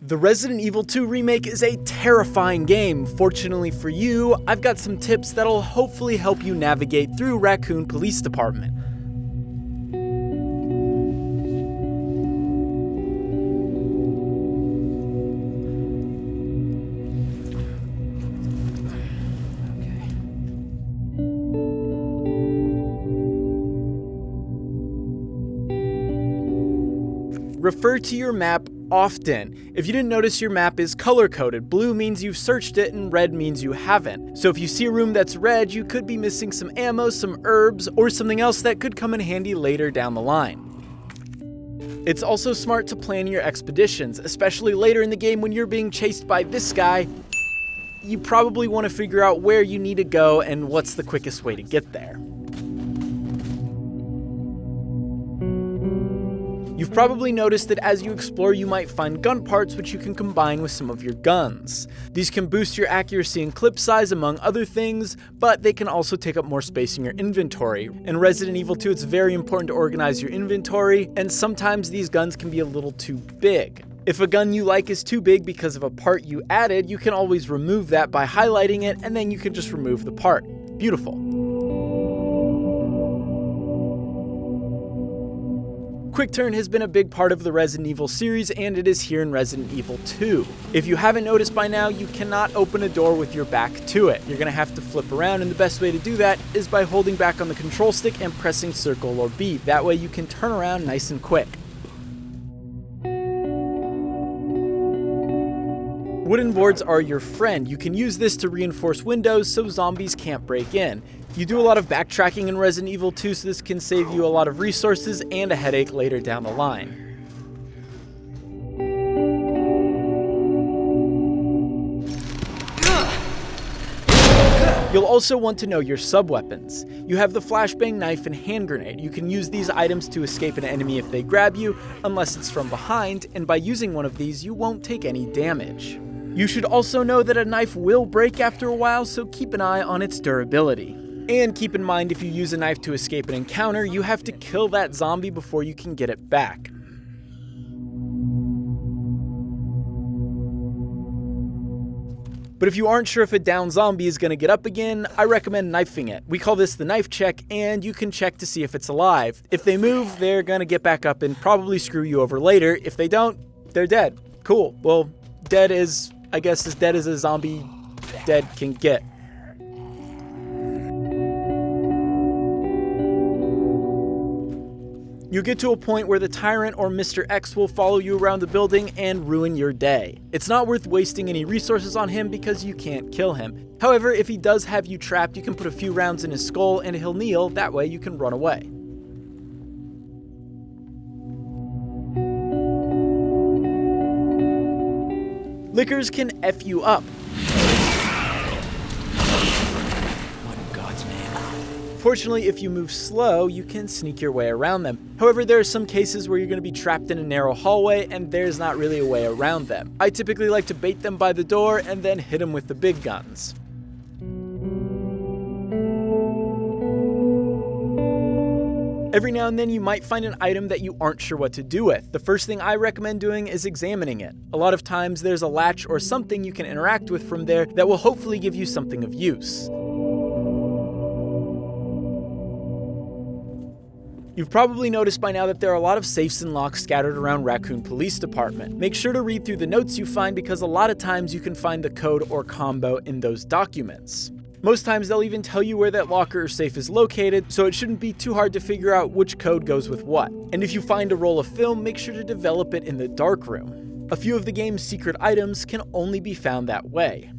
The Resident Evil 2 remake is a terrifying game. Fortunately for you, I've got some tips that'll hopefully help you navigate through Raccoon Police Department. Refer to your map often. If you didn't notice, your map is color-coded. Blue means you've searched it and red means you haven't. So if you see a room that's red, you could be missing some ammo, some herbs, or something else that could come in handy later down the line. It's also smart to plan your expeditions, especially later in the game when you're being chased by this guy. You probably want to figure out where you need to go and what's the quickest way to get there. You've probably noticed that as you explore, you might find gun parts which you can combine with some of your guns. These can boost your accuracy and clip size, among other things, but they can also take up more space in your inventory. In Resident Evil 2, it's very important to organize your inventory, and sometimes these guns can be a little too big. If a gun you like is too big because of a part you added, you can always remove that by highlighting it, and then you can just remove the part. Beautiful. Quick turn has been a big part of the Resident Evil series, and it is here in Resident Evil 2. If you haven't noticed by now, you cannot open a door with your back to it. You're going to have to flip around, and the best way to do that is by holding back on the control stick and pressing circle or B. That way you can turn around nice and quick. Wooden boards are your friend. You can use this to reinforce windows so zombies can't break in. You do a lot of backtracking in Resident Evil 2, so this can save you a lot of resources and a headache later down the line. You'll also want to know your sub-weapons. You have the flashbang knife and hand grenade. You can use these items to escape an enemy if they grab you, unless it's from behind, and by using one of these, you won't take any damage. You should also know that a knife will break after a while, so keep an eye on its durability. And keep in mind, if you use a knife to escape an encounter, you have to kill that zombie before you can get it back. But if you aren't sure if a downed zombie is going to get up again, I recommend knifing it. We call this the knife check, and you can check to see if it's alive. If they move, they're going to get back up and probably screw you over later. If they don't, they're dead. Cool. Well, dead is, I guess, as dead as a zombie dead can get. You get to a point where the Tyrant or MR.X will follow you around the building and ruin your day. It's not worth wasting any resources on him because you can't kill him. However, if he does have you trapped, you can put a few rounds in his skull and he'll kneel, that way you can run away. Lickers can F you up. Fortunately, if you move slow, you can sneak your way around them. However, there are some cases where you're going to be trapped in a narrow hallway and there's not really a way around them. I typically like to bait them by the door and then hit them with the big guns. Every now and then you might find an item that you aren't sure what to do with. The first thing I recommend doing is examining it. A lot of times there's a latch or something you can interact with from there that will hopefully give you something of use. You've probably noticed by now that there are a lot of safes and locks scattered around Raccoon Police Department. Make sure to read through the notes you find because a lot of times you can find the code or combo in those documents. Most times they'll even tell you where that locker or safe is located, so it shouldn't be too hard to figure out which code goes with what. And if you find a roll of film, make sure to develop it in the dark room. A few of the game's secret items can only be found that way.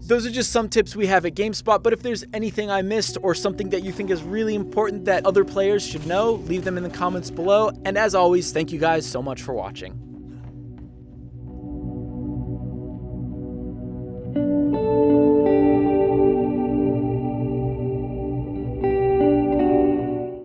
Those are just some tips we have at GameSpot, but if there's anything I missed or something that you think is really important that other players should know, leave them in the comments below. And as always, thank you guys so much for watching.